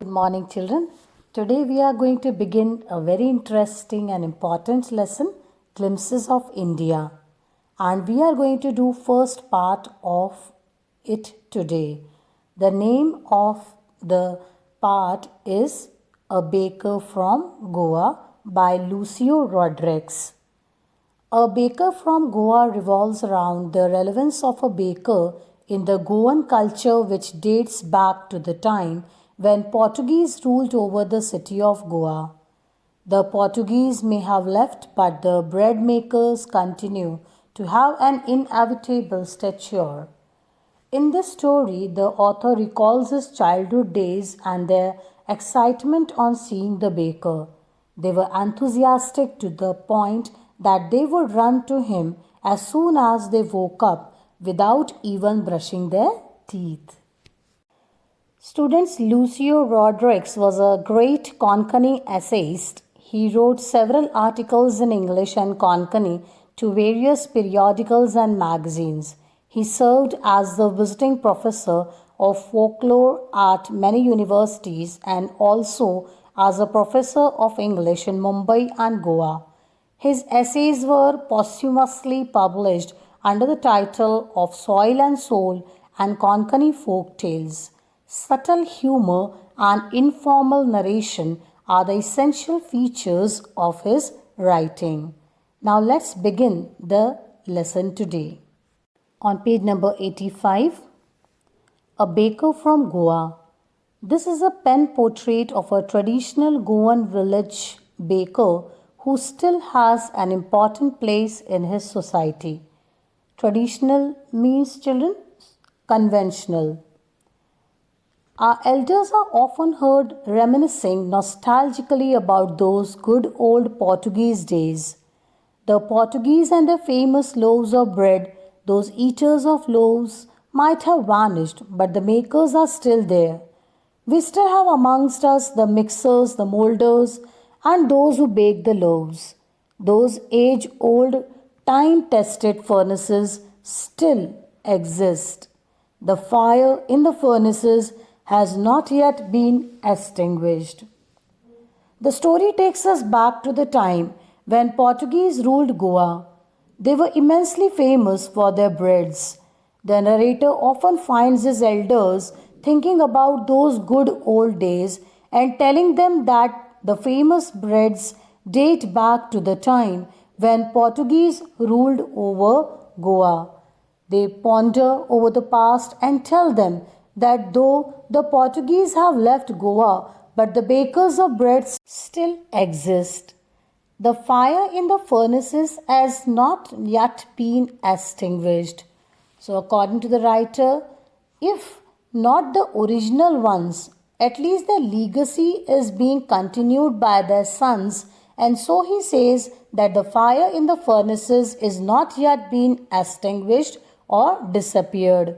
Good morning, children. Today we are going to begin a very interesting and important lesson, Glimpses of India. And we are going to do first part of it today. The name of the part is A Baker from Goa by Lucio Rodriguez. A baker from Goa revolves around the relevance of a baker in the Goan culture, which dates back to the time when Portuguese ruled over the city of Goa. The Portuguese may have left, but the bread makers continue to have an inevitable stature. In this story, the author recalls his childhood days and their excitement on seeing the baker. They were enthusiastic to the point that they would run to him as soon as they woke up without even brushing their teeth. Students, Lucio Rodriguez was a great Konkani essayist. He wrote several articles in English and Konkani to various periodicals and magazines. He served as the visiting professor of folklore at many universities and also as a professor of English in Mumbai and Goa. His essays were posthumously published under the title of Soil and Soul and Konkani Folk Tales. Subtle humor and informal narration are the essential features of his writing. Now let's begin the lesson today. On page number 85, A Baker from Goa. This is a pen portrait of a traditional Goan village baker who still has an important place in his society. Traditional means, children, conventional. Our elders are often heard reminiscing nostalgically about those good old Portuguese days. The Portuguese and their famous loaves of bread, those eaters of loaves, might have vanished, but the makers are still there. We still have amongst us the mixers, the molders, and those who bake the loaves. Those age old, time tested furnaces still exist. The fire in the furnaces has not yet been extinguished. The story takes us back to the time when Portuguese ruled Goa. They were immensely famous for their breads. The narrator often finds his elders thinking about those good old days and telling them that the famous breads date back to the time when Portuguese ruled over Goa. They ponder over the past and tell them that though the Portuguese have left Goa, but the bakers of bread still exist. The fire in the furnaces has not yet been extinguished. So, according to the writer, if not the original ones, at least their legacy is being continued by their sons, and so he says that the fire in the furnaces is not yet been extinguished or disappeared.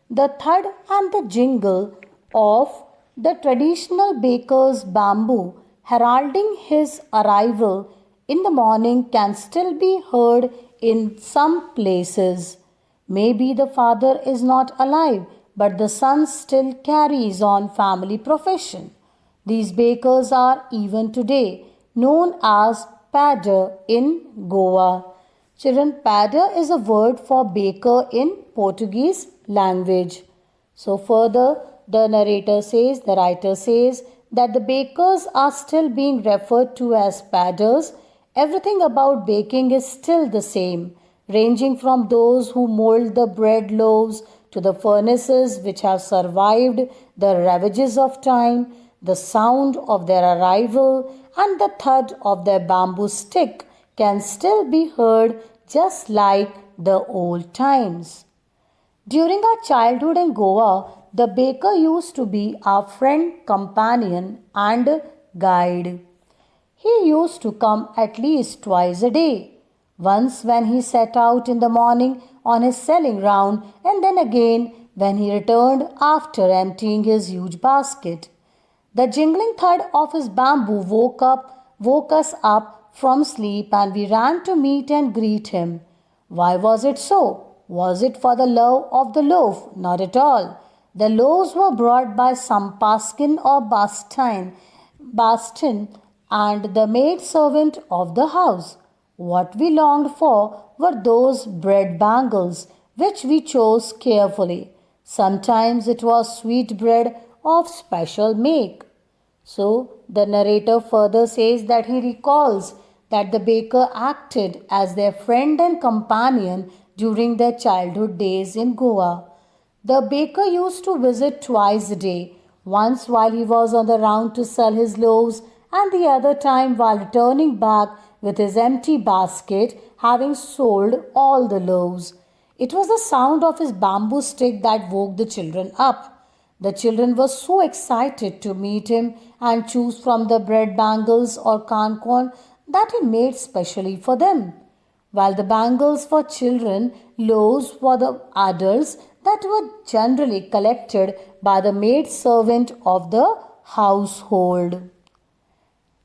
The thud and the jingle of the traditional baker's bamboo heralding his arrival in the morning can still be heard in some places. Maybe the father is not alive, but the son still carries on family profession. These bakers are even today known as padder in Goa. Children, padder is a word for baker in Portuguese language. So further, the writer says that the bakers are still being referred to as padders. Everything about baking is still the same, ranging from those who mold the bread loaves to the furnaces which have survived the ravages of time, the sound of their arrival and the thud of their bamboo stick can still be heard just like the old times. During our childhood in Goa, the baker used to be our friend, companion, and guide. He used to come at least twice a day. Once when he set out in the morning on his selling round, and then again when he returned after emptying his huge basket. The jingling thud of his bamboo woke us up from sleep, and we ran to meet and greet him. Why was it so? Was it for the love of the loaf? Not at all. The loaves were brought by some Paskin or Bastin, and the maid servant of the house. What we longed for were those bread bangles, which we chose carefully. Sometimes it was sweet bread of special make. So the narrator further says that he recalls that the baker acted as their friend and companion during their childhood days in Goa. The baker used to visit twice a day, once while he was on the round to sell his loaves, and the other time while returning back with his empty basket, having sold all the loaves. It was the sound of his bamboo stick that woke the children up. The children were so excited to meet him and choose from the bread bangles or cancorn that he made specially for them. While the bangles for children, loaves for the adults that were generally collected by the maid servant of the household.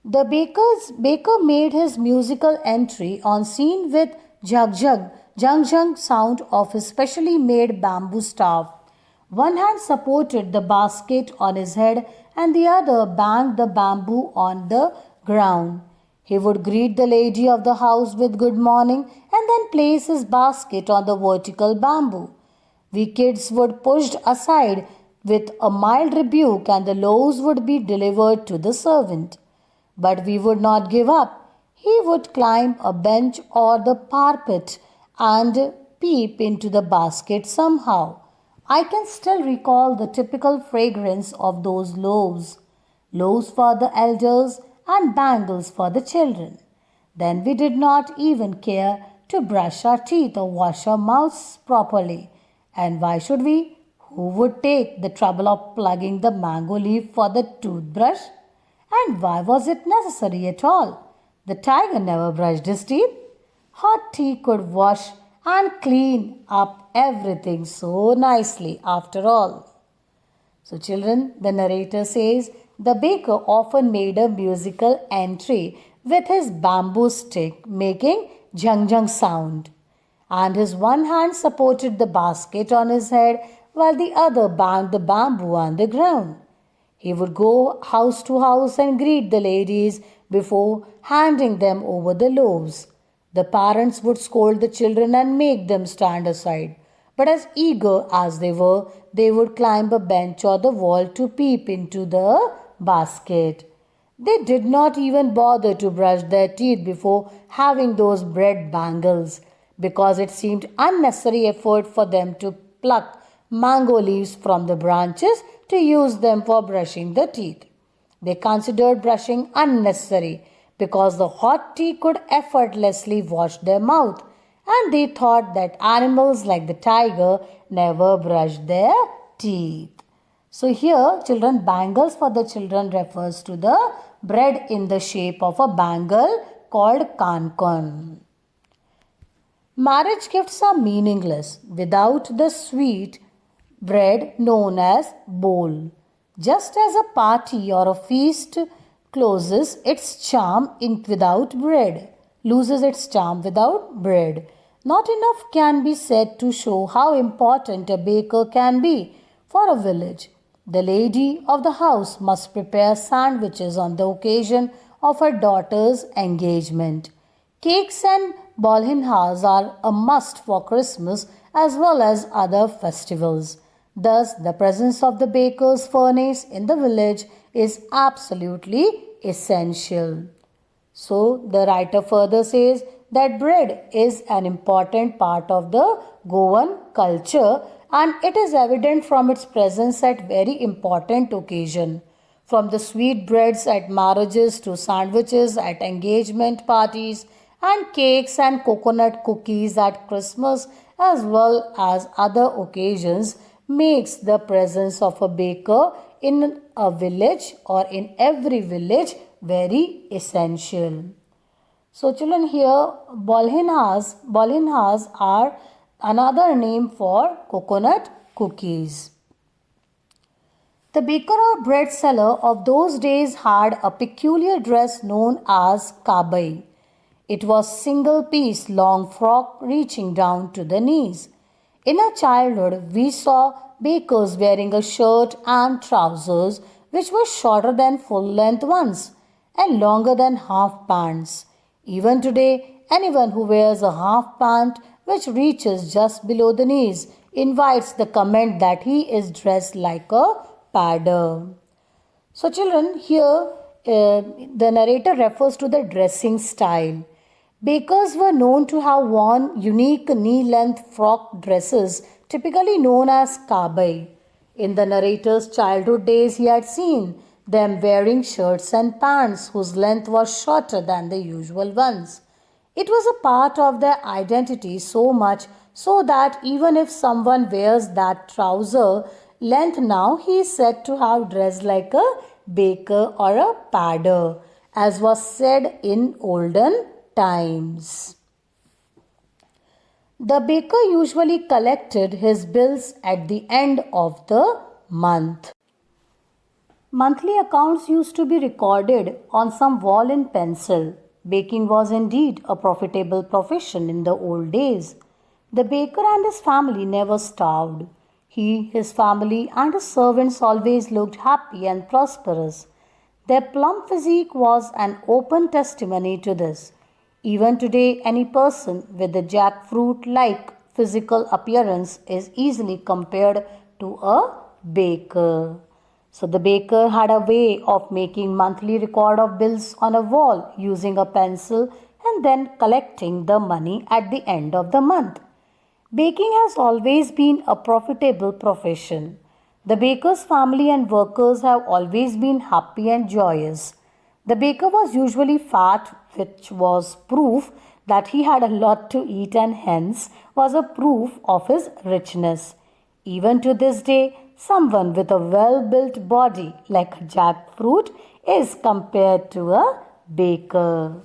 The baker made his musical entry on scene with jung sound of his specially made bamboo staff. One hand supported the basket on his head and the other banged the bamboo on the ground. He would greet the lady of the house with good morning and then place his basket on the vertical bamboo. We kids would pushed aside with a mild rebuke and the loaves would be delivered to the servant. But we would not give up. He would climb a bench or the parapet and peep into the basket somehow. I can still recall the typical fragrance of those loaves. Loaves for the elders and bangles for the children. Then we did not even care to brush our teeth or wash our mouths properly. And why should we? Who would take the trouble of plugging the mango leaf for the toothbrush? And why was it necessary at all? The tiger never brushed his teeth. Hot tea could wash and clean up everything so nicely after all. So, children, the narrator says the baker often made a musical entry with his bamboo stick, making jung sound. And his one hand supported the basket on his head while the other banged the bamboo on the ground. He would go house to house and greet the ladies before handing them over the loaves. The parents would scold the children and make them stand aside. But as eager as they would climb a bench or the wall to peep into the basket. They did not even bother to brush their teeth before having those bread bangles because it seemed unnecessary effort for them to pluck mango leaves from the branches to use them for brushing the teeth. They considered brushing unnecessary because the hot tea could effortlessly wash their mouth, and they thought that animals like the tiger never brushed their teeth. So here, children, bangles for the children refers to the bread in the shape of a bangle called kankan. Marriage gifts are meaningless without the sweet bread known as bowl. Just as a party or a feast loses its charm without bread. Not enough can be said to show how important a baker can be for a village. The lady of the house must prepare sandwiches on the occasion of her daughter's engagement. Cakes and balhinhas are a must for Christmas as well as other festivals. Thus, the presence of the baker's furnace in the village is absolutely essential. So, the writer further says that bread is an important part of the Goan culture and it is evident from its presence at very important occasion. From the sweet breads at marriages to sandwiches at engagement parties and cakes and coconut cookies at Christmas as well as other occasions makes the presence of a baker in a village or in every village very essential. So children, here balhinhas are another name for coconut cookies. The baker or bread seller of those days had a peculiar dress known as kabai. It was single piece long frock reaching down to the knees. In our childhood, we saw bakers wearing a shirt and trousers which were shorter than full length ones and longer than half pants. Even today, anyone who wears a half pant which reaches just below the knees invites the comment that he is dressed like a padder. So, children, here the narrator refers to the dressing style. Bakers were known to have worn unique knee length frock dresses, typically known as kabai. In the narrator's childhood days, he had seen them wearing shirts and pants whose length was shorter than the usual ones. It was a part of their identity so much so that even if someone wears that trouser length now, he is said to have dressed like a baker or a padder, as was said in olden times. The baker usually collected his bills at the end of the month. Monthly accounts used to be recorded on some wall in pencil. Baking was indeed a profitable profession in the old days. The baker and his family never starved. He, his family, and his servants always looked happy and prosperous. Their plump physique was an open testimony to this. Even today, any person with a jackfruit like physical appearance is easily compared to a baker. So, the baker had a way of making monthly record of bills on a wall using a pencil and then collecting the money at the end of the month. Baking has always been a profitable profession. The baker's family and workers have always been happy and joyous. The baker was usually fat, which was proof that he had a lot to eat and hence was a proof of his richness. Even to this day, someone with a well-built body like a jackfruit is compared to a baker.